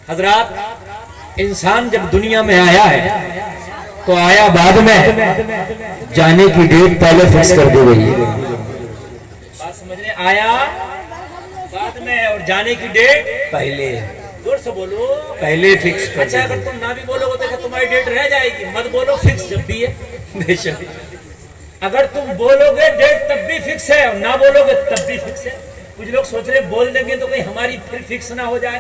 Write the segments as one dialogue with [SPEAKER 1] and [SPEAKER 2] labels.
[SPEAKER 1] حضرات انسان جب دنیا میں آیا ہے تو آیا بعد میں، جانے کی ڈیٹ پہلے فکس کر دی گئی ہے. بات سمجھ رہے؟ آیا بعد میں اور جانے کی ڈیٹ پہلے. زور سے بولو، پہلے فکس کر. اچھا اگر تم نہ بھی بولو گے تو تمہاری ڈیٹ رہ جائے گی. مت بولو فکس جب بھی ہے. بے شک اگر تم بولو گے ڈیٹ تب بھی فکس ہے اور نہ بولو گے تب بھی فکس ہے. کچھ لوگ سوچ رہے بول دیں گے تو کہیں ہماری پھر فکس نہ ہو جائے.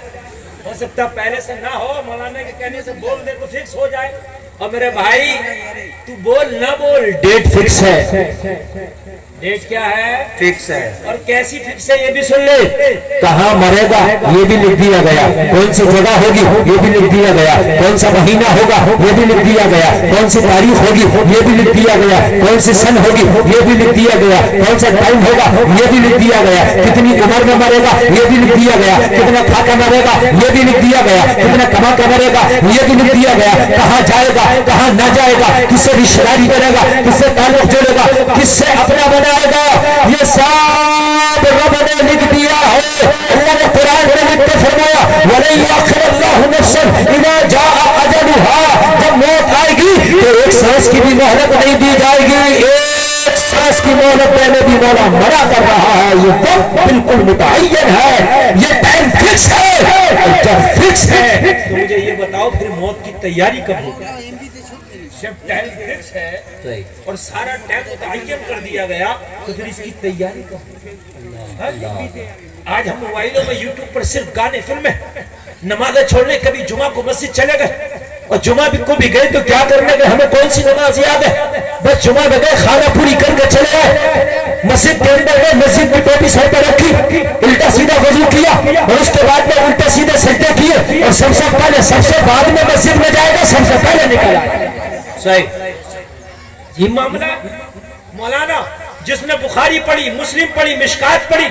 [SPEAKER 1] ہو سکتا پہلے سے نہ ہو، مولانا کے کہنے سے بول دے تو فکس ہو جائے. اور میرے بھائی تو بول نہ بول ڈیٹ فکس ہے. ڈیٹ کیا ہے؟ فکس ہے. اور کیسی فکس ہے یہ بھی سن لے. کہاں مرے گا یہ بھی لکھ دیا گیا، کون سی جگہ ہوگی یہ بھی لکھ دیا گیا، کون سا مہینہ ہوگا یہ بھی لکھ دیا گیا، کون سی تاریخ ہوگی یہ بھی لکھ دیا گیا، کون سی سن ہوگی یہ بھی لکھ دیا گیا، کون سا ٹائم ہوگا یہ بھی لکھ دیا گیا، کتنی عمر میں مرے گا یہ بھی لکھ دیا گیا، کتنا کھا کر مرے گا یہ بھی لکھ دیا گیا، کتنا کما کر مرے گا یہ بھی لکھ دیا گیا، کہاں جائے گا کہاں نہ جائے گا، کس سے رشتہ داری کرے گا، کس سے تعلق جوڑے گا، کس سے اپنا بنائے گا، یہ سب رب نے لکھ دیا ہے. اللہ نے قرآن میں لکھ کے فرمایا وَلَن يُؤَخِّرَ اللَّهُ نَفْسًا إِذَا جَاءَ أَجَلُهَا. جب موت آئے گی تو ایک سانس کی بھی مہلت نہیں دی جائے گی. ایک سانس کی مہلت دینے بھی مولا منع کر رہا ہے. یہ وقت بالکل متعین ہے، یہ ٹائم فکس ہے. جب فکس ہے تو مجھے یہ بتاؤ پھر موت کی تیاری کب ہوگی؟ جب ٹائم فکس ہے اور سارا ٹائم متعین کر دیا گیا تو پھر اس کی تیاری کب ہوگی؟ آج ہم موبائلوں میں یوٹیوب پر صرف گانے فلمیں، نمازیں چھوڑنے کبھی جمعہ کو مسجد چلے گئے اور جمعہ کو بھی گئے تو کیا کرنے گئے ہمیں کون سی نماز یاد ہے؟ بس جمعہ میں گئے کھانا پوری کر کے چلے گئے، مسجد کے اندر گئے، مسجد کی ٹوپی سر پر رکھی، الٹا سیدھا وضو کیا اور اس کے بعد میں الٹا سیدھے سجدے کیے اور سب سے پہلے سب سے بعد میں مسجد میں جائے گا، سب سے پہلے نکل آئے. صحیح یہ معاملہ مولانا جس نے بخاری پڑھی، مسلم پڑھی، مشکات پڑھی،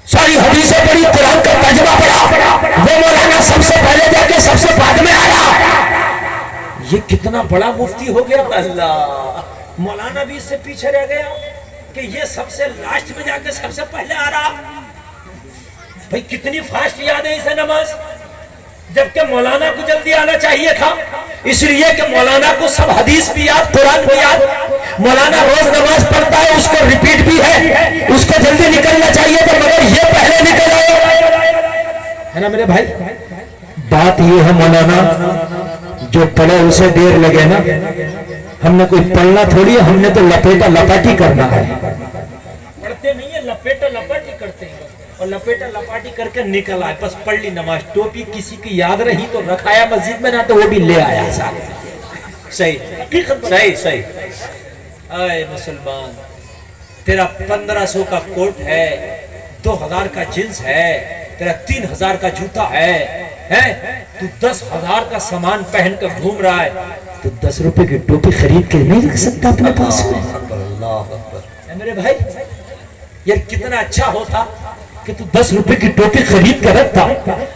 [SPEAKER 1] ساری حدیثیں پڑھی، قرآن کا ترجمہ پڑھا، وہ مولانا سب سے پہلے جا کے سب سے بعد میں آیا. یہ کتنا بڑا مفتی ہو گیا. اللہ مولانا بھی اس سے پیچھے رہ گیا کہ یہ سب سے لاسٹ میں جا کے سب سے پہلے آ رہا. بھئی کتنی فاسٹ یاد ہے اسے نماز، جبکہ مولانا کو جلدی آنا چاہیے تھا. اس لیے کہ مولانا کو سب حدیث بھی یاد، قرآن بھی یاد. مولانا روز نماز پڑھتا ہے، اس کو ریپیٹ بھی ہے، اس کو جلدی نکلنا چاہیے تھا مگر یہ پہلے نکل آئے. ہے نا میرے بھائی؟ بات یہ ہے مولانا جو پڑھے اسے دیر لگے نا. ہم نے کوئی پڑھنا تھوڑی ہے، ہم نے تو لپیٹا لپاٹی کرنا ہے. پڑھتے نہیں ہے، لپیٹا لپاٹی کرتے ہیں اور لپیٹا لپاٹی کر کے نکل آئے. بس پڑھ لی نماز، ٹوپی کسی کی یاد رہی تو رکھایا مسجد میں، نہ تو وہ بھی لے آیا ساتھ. صحیح صحیح صحیح. اے مسلمان، تیرا 1500 کا کوٹ ہے، 2000 کا جنس ہے، تیرا 3000 کا جوتا ہے، تو 10,000 کا سامان پہن کر گھوم رہا ہے، تو 10 روپے کی ٹوپی خرید کے نہیں رکھ سکتا اپنے پاس میں؟ میرے بھائی یار کتنا اچھا ہوتا کہ تو 10 روپے کی ٹوپی خرید کر رکھتا.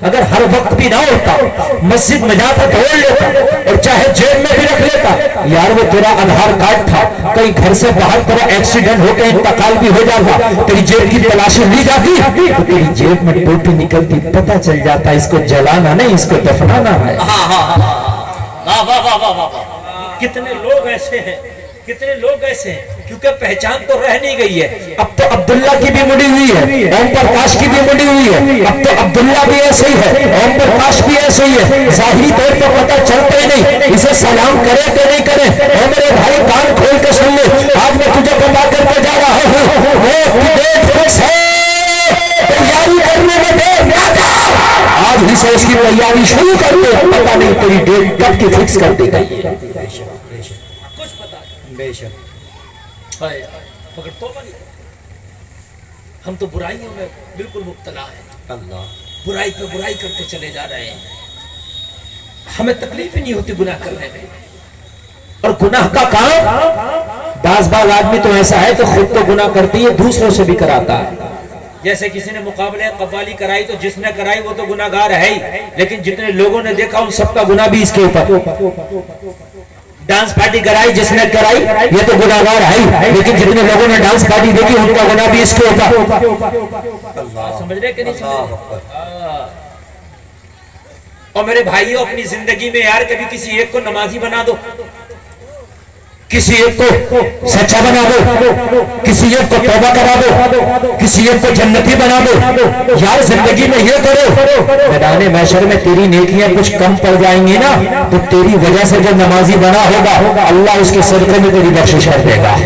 [SPEAKER 1] اگر ہر وقت بھی نہ ہوتا، مسجد میں جاتا دوڑ لیتا اور چاہے جیب میں بھی رکھ لیتا. یار وہ تیرا آدھار کارڈ تھا، کہیں گھر سے باہر تیرا ایکسیڈنٹ ہو کے انتقال بھی ہو جاتا، تیری جیب کی تلاشی لی جاتی تو تیری جیب میں ٹوپی نکلتی، پتہ چل جاتا اس کو جلانا نہیں، اس کو دفنانا ہے. کتنے لوگ ایسے ہیں، کتنے لوگ ایسے ہیں، کیونکہ پہچان تو رہ نہیں گئی ہے. اب تو عبداللہ کی بھی مڑی ہوئی ہے، اوم پرکاش کی بھی مڑی ہوئی ہے. اب تو عبداللہ بھی ایسے ہی ہے، اوم پرکاش بھی ایسے ہی ہے. ظاہری طور پر پتہ چلتا ہی نہیں اسے سلام کرے کہ نہیں کرے. اور میرے بھائی کان کھول کے سن لے، آج میں تجھے بتا کر کے جا رہا ہوں، وہ ڈیٹ فکس ہے، تیاری کرنے میں دیر نہ کر. آج ہی سے اس کی تیاری شروع کر دے، پتہ نہیں تیری ڈیٹ کب کی فکس کر دی گئی ہے. کچھ پتہ نہیں. بے شک مگر توبہ نہیں. ہم تو برائیوں میں بالکل مبتلا ہیں. اللہ برائی پہ برائی کرتے چلے جا رہے ہیں. ہمیں تکلیف ہی نہیں ہوتی گناہ کرنے میں. اور گناہ کا کام بعض آدمی تو ایسا ہے تو خود تو گناہ کرتی ہے، دوسروں سے بھی کراتا ہے. جیسے کسی نے مقابلے قوالی کرائی تو جس نے کرائی وہ تو گناہگار ہے ہی، لیکن جتنے لوگوں نے دیکھا ان سب کا گناہ بھی اس کے اوپر. ڈانس پارٹی کرائی جس نے کرائی یہ تو گناہگار ہے، لیکن جتنے لوگوں نے ڈانس پارٹی دیکھی ان کا گناہ بھی اس کے اوپر. سمجھ رہے کہ نہیں سمجھ رہے؟ اور میرے بھائیوں اپنی زندگی میں یار کبھی کسی ایک کو نمازی بنا دو, کسی ایک کو سچا بنا دو, کسی ایک کو توبہ کرا دو, کسی ایک کو جنتی بنا دو. یار زندگی میں یہ کرو, میدان محشر میں تیری نیکیاں کچھ کم پڑ جائیں گی نا تو تیری وجہ سے جو نمازی بنا ہوگا اللہ اس کے صدقے میں تیری بخشش کر دے گا.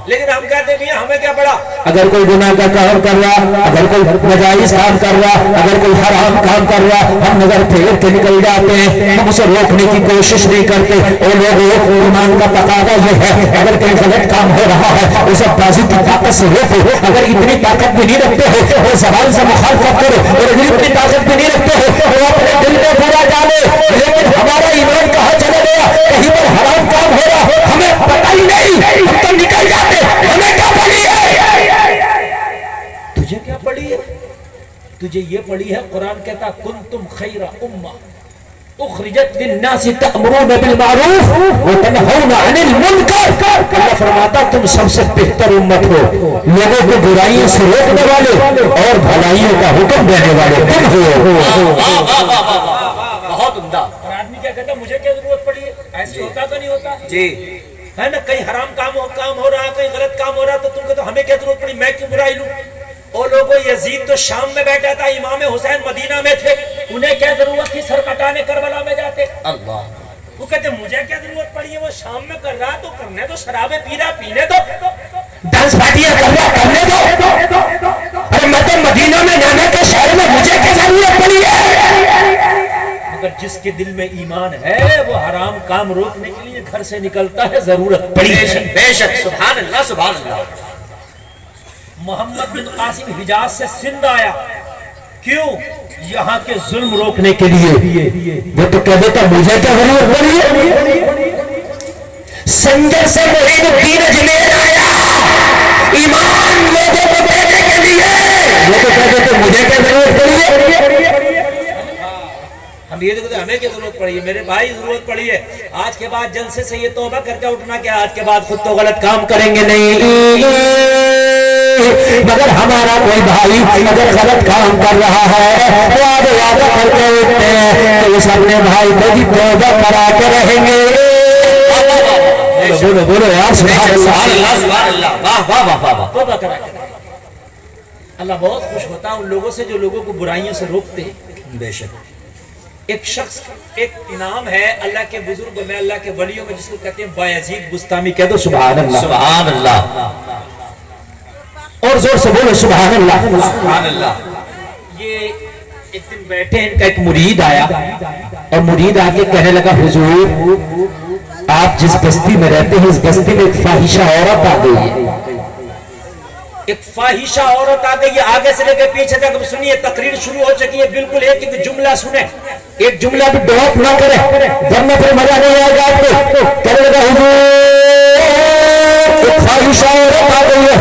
[SPEAKER 1] لیکن ہم کہتے ہیں ہمیں کیا پڑا, اگر کوئی گناہ کا کام کر رہا, اگر کوئی ناجائز کام کر رہا, اگر کوئی حرام کام کر رہا, ہم نظر پھیر کے نکل جاتے ہیں, ہم اسے روکنے کی کوشش نہیں کرتے. اور لوگوں ایمان کا تقاضا یہ ہے اگر کوئی غلط کام ہو رہا ہے اسے بازو کی طاقت سے روکو. اگر اتنی طاقت بھی نہیں رکھتے ہو وہ زبان سے مخالفت کرو, اور اگر اتنی طاقت بھی نہیں رکھتے ہو وہ اپنے دل میں برا ڈالو. لیکن ہمارا ایمان کہاں چلا گیا, کہیں پر حرام کام ہو رہا ہمیں پتہ ہی نہیں, ہم تو نکل جاتے. ہمیں کیا پڑی ہے, تجھے کیا پڑی ہے, تجھے یہ پڑی ہے قرآن کہتا کنتم خیر امہ اخرجت للناس تأمرون بالمعروف وتنہون عن المنکر. اللہ فرماتا تم سب سے بہتر امت ہو, لوگوں کو برائیوں سے روکنے والے اور بھلائیوں کا حکم دینے والے تم ہو. بہت عمدہ. آدمی کیا کہتا مجھے کیا ضرورت پڑی ہے, ایسے ہوتا تو نہیں ہوتا جی ہے نا, کہیں حرام کام ہو رہا, کہیں غلط کام ہو رہا تو تم کہتے ہمیں کیا ضرورت پڑی, میں کیوں برائی لوں. اور لوگوں یزید تو شام میں بیٹھا تھا, امام حسین مدینہ میں تھے, انہیں کیا ضرورت تھی سر کٹانے کربلا میں جاتے. اللہ, وہ کہتے مجھے کیا ضرورت پڑی ہے, وہ شام میں کر رہا تو کرنے دو, شرابیں پی رہا پینے دو, ڈانس پارٹیاں کر رہا کرنے دو. ارے میں تو مدینہ میں جانے کے شہر میں مجھے کیا ضرورت پڑی ہے. مگر جس کے دل میں ایمان ہے وہ حرام کام روکنے کے لیے گھر سے نکلتا ہے, ضرورت پڑی ہے. بے شک, سبحان اللہ سبحان اللہ. محمد بن قاسم حجاز سے سندھ آیا, کیوں, یہاں کے ظلم روکنے کے لیے. وہ تو کہہ دیتا مجھے کیا ضرورت پڑی ہے. سنجر سے معین الدین اجمیر آیا ایمان لوگوں کو دینے کے لیے, وہ تو کہہ دیتے مجھے کیا ضرورت پڑی ہے. ہم یہ دیکھتے ہمیں کیا ضرورت پڑی ہے, میرے بھائی ضرورت پڑی ہے. آج کے بعد جلسے سے یہ توبہ کر کے اٹھنا کہ آج کے بعد خود تو غلط کام کریں گے نہیں, مگر ہمارا کوئی بھائی اگر غلط کام کر رہا ہے تو آج یاد کر کے اٹھتے ہیں کہ اس اپنے بھائی کو بھی توبہ کرا کے رہیں گے. بولو بولو یار سبحان اللہ, واہ واہ واہ واہ, توبہ کرا کے. اللہ بہت خوش ہوتا ہے ان لوگوں سے جو لوگوں کو برائیوں سے روکتے ہیں. بے شک ایک شخص, ایک انعام ہے اللہ کے بزرگوں میں, اللہ کے ولیوں میں, جس کو کہتے ہیں بایزید بستامی. کہہ دو سبحان اللہ سبحان اللہ, اور زور سے بولو سبحان اللہ سبحان اللہ. یہ ایک دن بیٹھے, ان کا ایک مرید آیا اور مرید آ کے کہنے لگا حضور آپ جس بستی میں رہتے ہیں اس بستی میں ایک فاحشہ عورت آ گئی ہے. ایک فاحشہ عورت آ گئی ہے, آگے سے لے کے پیچھے تک سنیے, تقریر شروع ہو چکی ہے, بالکل ایک ایک جملہ سنیں, ایک جملہ بھی ڈراپ نہ کریں ورنہ پھر مزہ نہیں آئے گا آپ کو. کہنے لگا حضور ایک فاحشہ عورت آ گئی ہے,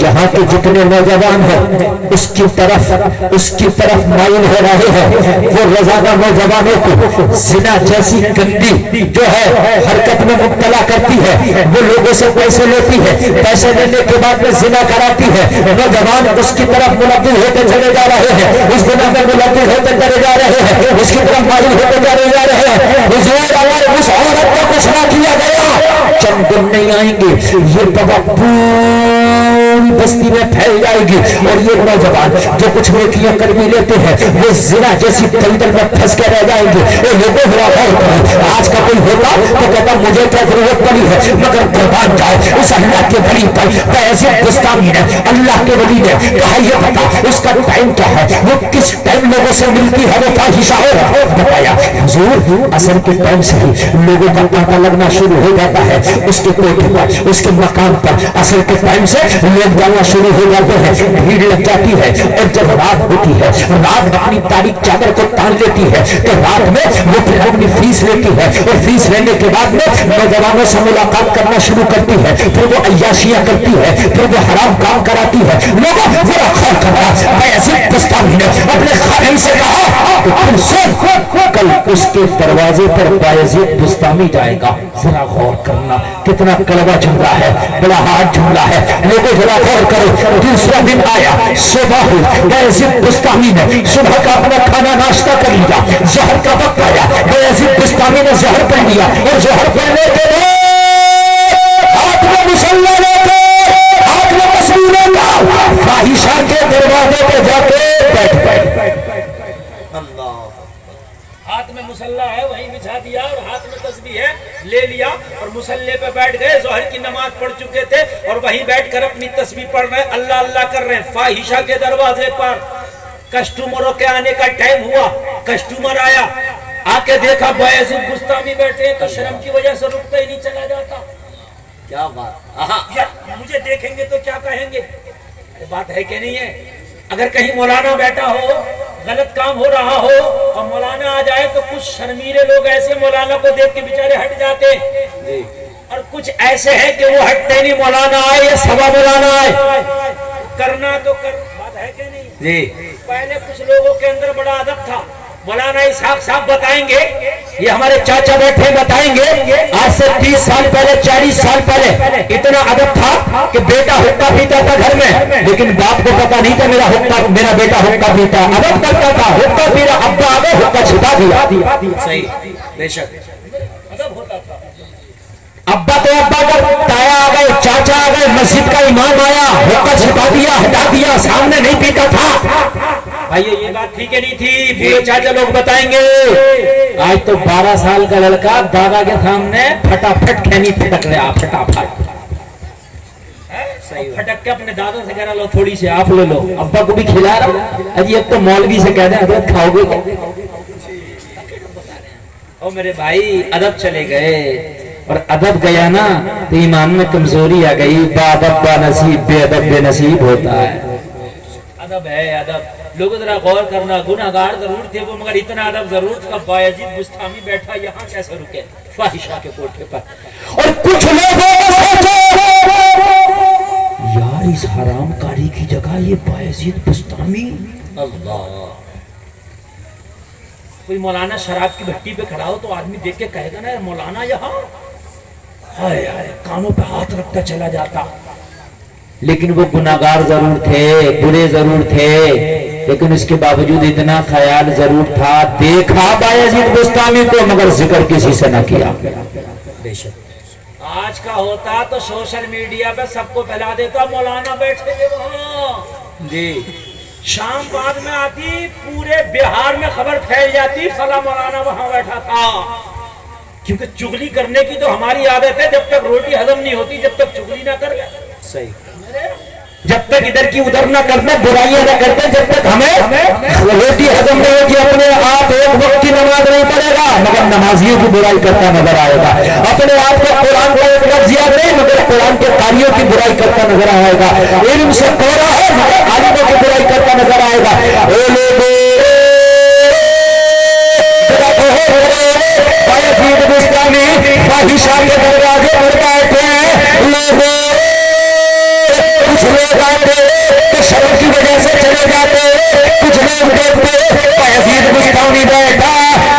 [SPEAKER 1] یہاں کے جتنے نوجوان ہیں اس کی طرف مائل ہو رہے ہیں. وہ روزانہ نوجوانوں کو زنا جیسی گندی جو ہے حرکت میں مبتلا کرتی ہے, وہ لوگوں سے پیسے لیتی ہے, پیسے لینے کے بعد میں زنا کراتی ہے. نوجوان اس کی طرف ملوث ہوتے چلے جا رہے ہیں, اس گناہ میں ملوث ہوتے چلے جا رہے ہیں, اس کی طرف مائل ہوتے چلے جا رہے ہیں. حضور اگر اس عورت کو کچھ نہ کیا گیا چند دن نہیں آئیں گے, یہ پوری بستی میں پھیل جائے گی, اور یہ نوجوان جو کچھ نیکیاں کر بھی لیتے ہیں وہ زنا جیسی دلدل میں پھنس کے رہ جائیں گے. اے لوگوں ہوا غور کرو, آج کا کوئی ہوتا تو کہتا مجھے کیا ضرورت پڑی ہے, مگر قربان جاؤ اس اللہ کے ولی پر. بایزید بستامی نے, اللہ کے ولی نے کہا یہ بتا اس کا ٹائم کیا ہے, وہ کس ٹائم لوگوں سے ملتی ہے, وہ فاحشہ عورت. بتایا حضور عصر کے ٹائم سے ہی لوگوں کا پتہ لگنا شروع ہو جاتا ہے, اس کے کوٹھے پر, اس کے مکان پر عصر کے ٹائم سے لوگ جانا شروع ہو جاتے ہیں, بھیڑ لگ جاتی ہے. اور جب رات ہوتی ہے, رات اپنی تاریخ چادر کو تان لیتی ہے, تو رات میں وہ پھر اپنی فیس لیتی ہے, اور فیس لینے کے بعد میں نوجوانوں سے ملاقات کرنا شروع کرتی ہے, پھر وہ عیاشیاں کرتی ہے, پھر وہ حرام کام کراتی ہے. لوگوں ذرا غور کرنا, بایزید بستامی نے اپنے خادم سے کہا کہ تم سن، کل اس کے دروازے پر بایزید بستامی جائے گا، ذرا غور کرنا کتنا کڑوا جملہ ہے، بڑا ہارڈ جملہ ہے، لوگوں ذرا غور کرو۔ دوسرا دن آیا، صبح ہوئی، بایزید بستامی نے صبح کا اپنا کھانا ناشتہ کر لیا، ظہر کا وقت آیا، بایزید بستامی نے ظہر پڑھ لیا، اور ظہر پڑھنے کے بعد ہاتھ میں مصلی لے کر، ہاتھ میں تصویر لے کر فاحشہ کے دروازے پہ جا کے بیٹھ گئے۔ ہاتھ میں مصلی ہے وہیں بچھا دیا، اور ہاتھ میں تسبیح ہے لے لیا، اور مصلی پہ بیٹھ گئے۔ ظہر کی نماز پڑھ چکے تھے اور وہیں بیٹھ کر اپنی تسبیح پڑھ رہے ہیں، اللہ اللہ کر رہے ہیں۔ فاحشہ کے دروازے پر کسٹمروں کے آنے کا ٹائم ہوا، کسٹمر آیا، آ کے دیکھا بایزید بستامی بیٹھے تو شرم کی وجہ سے رکتا ہی نہیں چلا جاتا۔ کیا بات، مجھے دیکھیں گے تو کیا کہیں گے؟ بات ہے کہ نہیں ہے؟ اگر کہیں مولانا بیٹھا ہو، غلط کام ہو رہا ہو اور مولانا آ جائے تو کچھ شرمیلے لوگ ایسے مولانا کو دیکھ کے بیچارے ہٹ جاتے ہیں، اور کچھ ایسے ہیں کہ وہ ہٹتے نہیں، مولانا آئے یا سوا مولانا آئے، کرنا تو کر۔ بات ہے کہ نہیں جی؟ پہلے کچھ لوگوں کے اندر بڑا ادب تھا، مولانا اسحاق صاحب بتائیں گے، یہ ہمارے چاچا بیٹھے بتائیں گے، آج سے 30 سال پہلے 40 سال پہلے اتنا ادب تھا کہ بیٹا حقہ پیتا تھا گھر میں، لیکن باپ کو پتا نہیں تھا میرا بیٹا حقہ پیتا، ادب کرتا تھا، حقہ پی رہا، ابا آ گئے حقہ چھپا دیا۔ صحیح، بے شک ادب ہوتا تھا۔ ابا تو ابا کا تایا آ گئے، چاچا آ گئے، مسجد کا امام آیا، حقہ چھپا دیا، ہٹا دیا، سامنے نہیں پیتا تھا۔ بھائیو یہ بات ٹھیک ہے نہیں تھی، پورے چاچا لوگ بتائیں گے۔ آج تو 12 سال کا لڑکا دادا کے سامنے پھٹافٹ کھینی پھٹک رہا، پھٹافٹ پھٹک کے اپنے دادا سے کہہ رہا لو تھوڑی سی آپ لے لو، ابا کو بھی کھلا رہا۔ اجی اب تو مولوی سے کہہ دیں حضرت کھاؤ گے کیا؟ او میرے بھائی ادب چلے گئے، اور ادب گیا نا تو ایمان میں کمزوری آ گئی، با ادب با نصیب، بے ادب بے نصیب ہوتا ہے۔ ادب ہے ادب، لوگ ذرا غور کرنا، گناہگار ضرور تھے وہ مگر اتنا ادب ضرور تھا۔ بایزید بستامی بیٹھا یہاں کیسے رکے فاحشہ کے کوٹھے پر، اور کچھ لوگوں نے سوچا یار اس حرام کاری کی جگہ یہ بایزید بستامی، اللہ کوئی مولانا شراب کی بھٹی پہ کھڑا ہو تو آدمی دیکھ کے کہے گا نا مولانا یہاں، ہائے ہائے کانوں پہ ہاتھ رکھتا چلا جاتا۔ لیکن وہ گناہگار ضرور تھے، برے ضرور تھے، لیکن اس کے باوجود اتنا خیال ضرور تھا، دیکھا بایزید بستامی کو مگر ذکر کسی سے نہ کیا۔ آج کا ہوتا تو سوشل میڈیا پہ سب کو پھیلا دیتا مولانا بیٹھے تھے وہاں جی، شام بعد میں آتی پورے بہار میں خبر پھیل جاتی فلاں مولانا وہاں بیٹھا تھا۔ کیونکہ چغلی کرنے کی تو ہماری عادت ہے، جب تک روٹی ہضم نہیں ہوتی جب تک چغلی نہ کر لیں، صحیح، جب تک ادھر کی ادھر نہ کرتے، برائیاں نہ کرتے، جب تک ہمیں روٹی ہضم نہیں ہوگی، اپنے آپ ایک وقت کی نماز نہیں پڑھے گا مگر نمازیوں کی برائی کرتا نظر آئے گا، اپنے آپ کو قرآن کا ایک لفظ یاد نہیں مگر قرآن کے قاریوں کی برائی کرتا نظر آئے گا، علم سے کوڑا ہے مگر عالموں کی برائی کرتا نظر آئے گا۔ اے لوگوں بایزید بستامی فاحشہ کے دروازے پر بیٹھے لوگوں، کچھ لوگ آتے تو شرم کی وجہ سے چلے جاتے، کچھ لوگ دیکھتے بایزید بستامی بیٹھا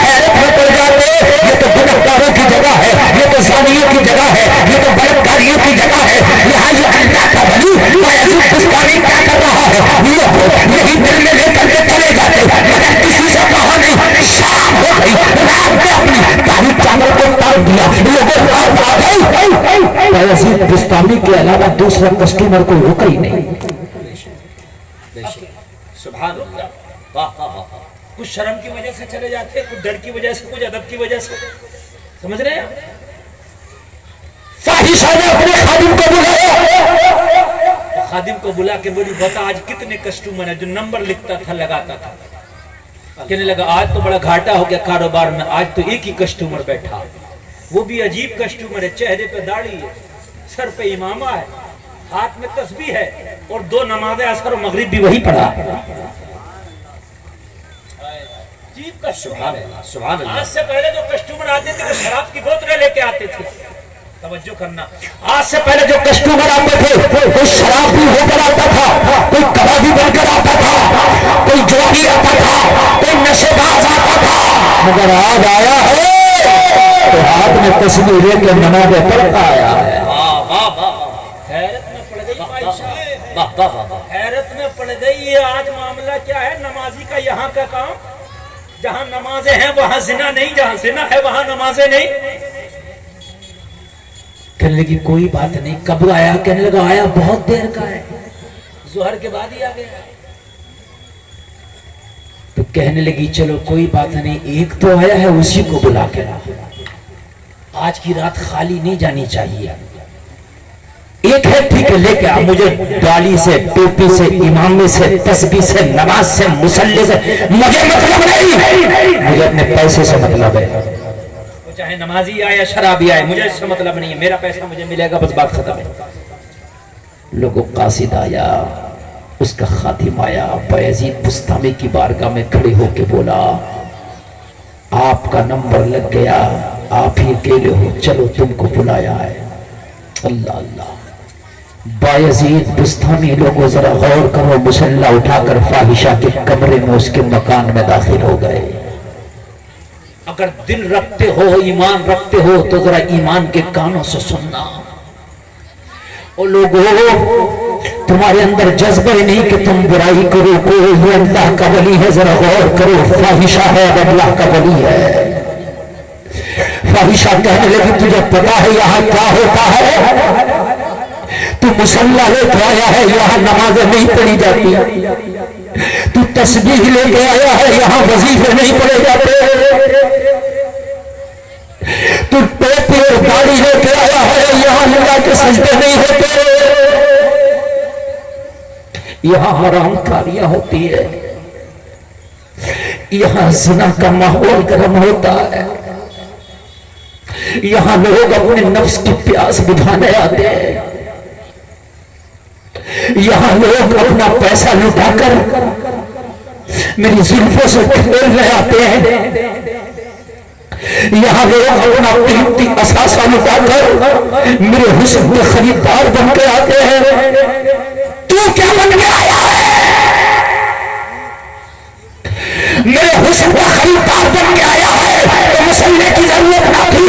[SPEAKER 1] حیرت میں پڑ جاتے، یہ تو گنہگاروں کی جگہ ہے، یہ تو زانیوں کی جگہ ہے، یہ تو بلاتکاریوں کی جگہ ہے، یہاں یہ اللہ کا ولی بایزید بستامی کیا کر رہا ہے؟ یہی دل میں لے کر کے چلے جاتے مگر کسی سے کہا نہیں۔ شام ہو گئی، رات میں اپنی داڑھی چاول کو تاڑ دیا، لوگوں رات آ گئی، بایزید بستامی کے علاوہ دوسرا کسٹمر کو رکا ہی نہیں۔ سبحان اللہ، کچھ شرم کی وجہ سے چلے جاتے، کچھ ڈر کی وجہ سے، کچھ ادب کی وجہ سے، سمجھ رہے ہیں؟ فاحشہ نے اپنے خادم کو بلایا، خادم کو بلا کے بولی بتا آج کتنے کسٹمر ہیں، جو نمبر لکھتا تھا لگاتا تھا، کہنے لگا آج تو بڑا گھاٹا ہو گیا کاروبار میں، آج تو ایک ہی کسٹمر بیٹھا، وہ بھی عجیب کسٹمر ہے، چہرے پہ داڑھی ہے، سر پہ امامہ ہے، ہاتھ میں تسبیح ہے، اور 2 نمازیں عصر و مغرب بھی وہی پڑھا۔ عجیب کسٹمر ہے، سبحان اللہ۔ آج سے پہلے جو کسٹمر آتے تھے وہ شراب کی بوتلیں لے کے آتے تھے، توجہ کرنا، آج سے پہلے جو کسٹمر آتے تھے کوئی شراب بھی ہو کر آتا تھا، کوئی کبابی بن کر آتا تھا، کوئی جوانی اگر آج آیا ہے تو ہاتھ میں تسبیح لے کے نمازیں پڑھتا آیا ہے.
[SPEAKER 2] حیرت میں پڑ گئی بھائی صاحب، حیرت میں پڑ گئی. یہ آج معاملہ کیا ہے؟ نمازی کا یہاں کا کام، جہاں نمازیں ہیں وہاں زنا نہیں، جہاں زنا ہے وہاں نمازیں نہیں.
[SPEAKER 1] کہنے لگی کوئی بات نہیں. کب آیا؟ کہنے لگا آیا بہت دیر کا ہے،
[SPEAKER 2] ظہر کے بعد ہی آ گیا.
[SPEAKER 1] تو کہنے لگی چلو کوئی بات نہیں، ایک تو آیا ہے اسی کو بلا کے لا، آج کی رات خالی نہیں جانی چاہیے. ایک ہے ٹھیک ہے لے کے آ، مجھے ڈالی سے، ٹوپی سے، امامے سے، تسبیح سے، نماز سے، مصلی سے مجھے مطلب نہیں، مجھے اپنے پیسے سے مطلب ہے.
[SPEAKER 2] وہ چاہے نمازی آئے یا شرابی آئے، مجھے اس سے مطلب نہیں ہے، میرا پیسہ مجھے ملے گا، بس بات ختم ہے.
[SPEAKER 1] لوگوں قاصد آیا، اس کا خاتم آیا. بایزید بسطامی کی بارگاہ میں کھڑے ہو کے بولا آپ کا نمبر لگ گیا، آپ ہی اکیلے ہو، چلو تم کو بلایا ہے. اللہ اللہ. بایزید بسطامی لوگوں ذرا غور کرو، مسلح اٹھا کر فاحشہ کے کمرے میں اس کے مکان میں داخل ہو گئے. اگر دل رکھتے ہو، ایمان رکھتے ہو تو ذرا ایمان کے کانوں سے سننا. او لوگوں، تمہارے اندر جذبہ ہی نہیں کہ تم برائی کرو، کوئی یہ اللہ کا ولی ہے، ذرا غور کرو. فاحشہ ہے اب اللہ کا ولی ہے. فاحشہ کہنے لگی تجھے پتا ہے یہاں کیا ہوتا ہے؟ تو مصلی لے کے آیا ہے، یہاں نمازیں نہیں پڑھی جاتی. تو تسبیح لے کے آیا ہے، یہاں وظیفے نہیں پڑھے جاتے. تو ٹوپی اور داڑھی لے کے آیا ہے، یہاں اللہ کے سجدے نہیں ہوتے. یہاں حرام کاریاں ہوتی ہے، یہاں زنا کا ماحول گرم ہوتا ہے، یہاں لوگ اپنے نفس کی پیاس بجھانے آتے ہیں، یہاں لوگ اپنا پیسہ لٹا کر میری زلفوں سے کھیلنے آتے ہیں، یہاں لوگ اپنا قیمتی اثاثہ لٹا کر میرے حسن کے خریدار بن کے آتے ہیں. تو کیا بن کے آیا ہے؟ میرے حسن کا خریدار بن کے آیا ہے تو مسلح کی ضرورت نہ تھی.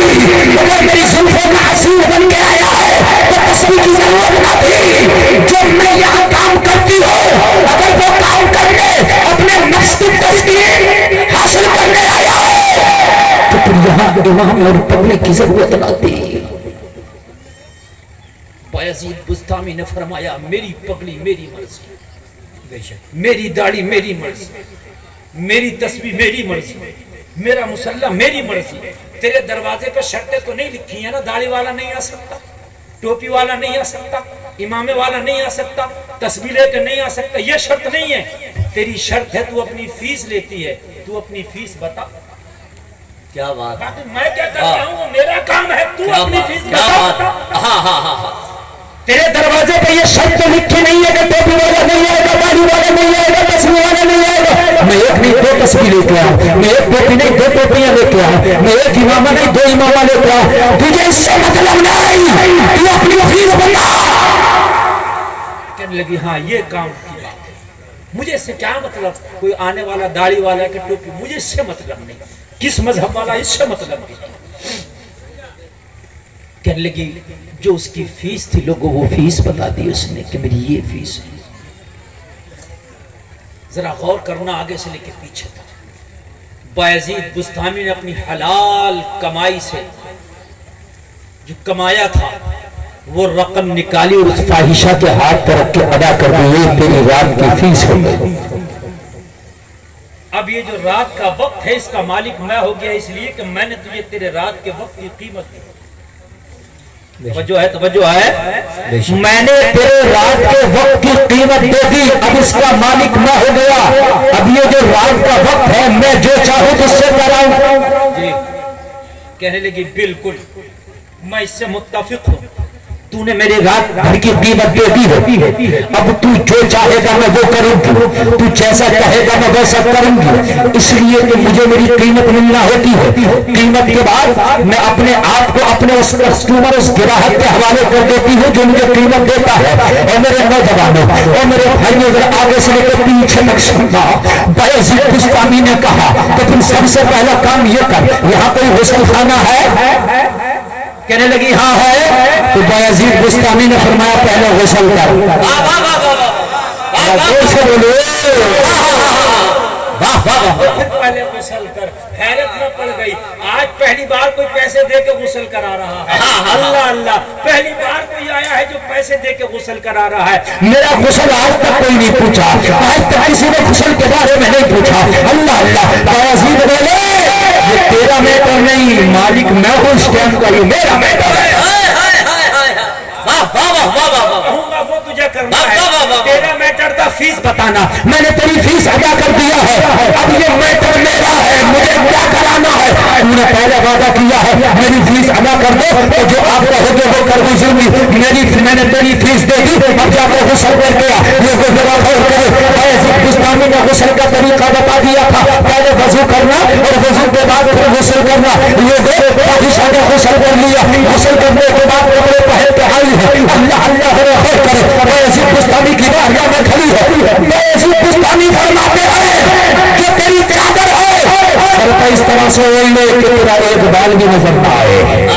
[SPEAKER 1] اگر میری زلفوں کا حسین بن کے آیا ہے تو تسبیح کی ضرورت نہ تھی. جو میں یہاں کام کرتی ہوں، اگر وہ کام کرنے اپنے نفس کی تسکین حاصل کرنے آیا ہے تو پھر یہاں امام اور پڑھنے کی ضرورت نہ تھی.
[SPEAKER 2] بایزید بسطامی نے فرمایا میری پگڑی میری مرضی، میری داڑھی میری مرضی، میری تسبیح میری مرضی، میرا مصلی میری مرضی. تیرے دروازے پہ شرطیں تو نہیں لکھی ہیں نا، داڑھی والا نہیں آ سکتا، ٹوپی والا نہیں آ سکتا، امامے والا نہیں آ سکتا، تسبیح لے کے نہیں آ سکتا. یہ شرط نہیں ہے. تیری شرط ہے تو اپنی فیس لیتی ہے، تو اپنی فیس بتا.
[SPEAKER 3] کیا بات،
[SPEAKER 2] میں کیا کرتا ہوں، وہ میرا کام ہے، تو اپنی فیس بتا.
[SPEAKER 1] تیرے دروازے پہ یہ شرط لکھی نہیں ہے کہ ٹوپی والا نہیں آئے گا، داڑھی والا نہیں آئے گا، تسبیح والا نہیں آئے گا. میں ایک نہیں دو تسبیح لے کے آؤں، میں ایک ٹوپی نہیں دو ٹوپیاں لے کے آؤں، میں ایک امامہ نہیں دو امامہ لے کے آؤں. تجھے اس سے مطلب نہیں، تو اپنی فیس بتا.
[SPEAKER 2] کہنے لگی ہاں یہ کام کی بات ہے، مجھے اس سے کیا مطلب، کوئی آنے والا داڑھی والا کہ ٹوپی، مجھے اس سے مطلب نہیں، کس مذہب والا اس سے مطلب نہیں.
[SPEAKER 1] کہنے لگی جو اس کی فیس تھی، لوگوں وہ فیس بتا دی اس نے کہ میری یہ فیس ہے.
[SPEAKER 2] ذرا غور کرنا آگے سے لے کے پیچھے تک. بایزید بسطامی نے اپنی حلال کمائی سے جو کمایا تھا
[SPEAKER 1] وہ رقم نکالی اور اس فاحشہ کے ہاتھ پر رکھ کے ادا کر دی. یہ تیری رات کی فیس ہو گئی.
[SPEAKER 2] اب یہ جو رات کا وقت ہے اس کا مالک میں ہو گیا، اس لیے کہ میں نے تجھے تیرے رات کے وقت کی قیمت دی. توجہ ہے، توجہ ہے.
[SPEAKER 1] میں نے تیرے رات کے وقت کی قیمت دے دی، اب اس کا مالک میں ہو گیا. اب یہ جو رات کا وقت ہے میں جو چاہوں تو اس سے کراؤں.
[SPEAKER 2] جی. کہنے لگی بالکل میں اس سے متفق ہوں.
[SPEAKER 1] تو نے میرے رات بھر کی قیمت دے دی ہے، اب تو جو چاہے گا میں وہ کروں گی، تو جیسا کہے گا میں ویسا کروں گی، اس لیے کہ مجھے میری قیمت ملنا ہوتی ہے۔ قیمت کے بعد میں اپنے آپ کو اپنے اس کسٹمر، اس گراہک کے حوالے کر دیتی ہوں جو مجھے قیمت دیتا ہے۔ اور میرے نوجوانوں اور میرے بھائیوں، اگر آگے سے لے کر پیچھے تک سننا، بایزید بستامی نے کہا کہ تم سب سے پہلا کام یہ کر، یہاں کوئی غسل خانہ ہے؟ کہنے لگی ہاں ہے، تو بایزید بستامی نے فرمایا پہلے غسل کر۔
[SPEAKER 2] پہلے غسل کر۔ حیرت میں پڑ گئی، آج پہلی بار کوئی پیسے دے کے غسل کرا رہا ہے۔ اللہ اللہ، پہلی بار کوئی آیا ہے جو پیسے دے کے غسل کرا رہا ہے۔
[SPEAKER 1] میرا غسل آج تک کوئی نہیں پوچھا، آج تک کسی نے غسل کے بارے میں نہیں پوچھا۔ اللہ اللہ، بایزید بولے یہ تیرا میٹر نہیں، مالک میں ہوں اس ٹائم کا، یہ میرا میٹر ہے۔
[SPEAKER 2] وہ تجھے کرنا ہے، تیرا میٹر تھا فیس
[SPEAKER 1] بتانا، میں نے تیری فیس ادا کر دیا ہے، اب یہ میٹر میرا ہے، مجھے کیا کرانا ہے؟ تو نے پہلے وعدہ کیا ہے میری فیس ادا کر دو تو جو آپ کہو گے وہ کر گزروں گی۔ میں نے تیری فیس دے دی، اب جا کے غسل کر گیا۔ یہ گزرا غور کرے، بایزید بستامی نے غسل کا طریقہ بتا دیا تھا، پہلے وضو کرنا اور وضو کے بعد پھر غسل کرنا۔ یہ بادشاہ نے غسل کر لیا، غسل کرنے کے بعد کپڑے پہن کے آئی ہے۔ اللہ اللہ خیر کرے، بایزید بستامی کی بارگاہ میں کھڑی ہے۔ بایزید بستامی فرماتے ہیں کہ تیری چادر ہے سر پہ اس طرح سے اوڑھ لے کہ تیرا ایک بال بھی نظر نہ آئے۔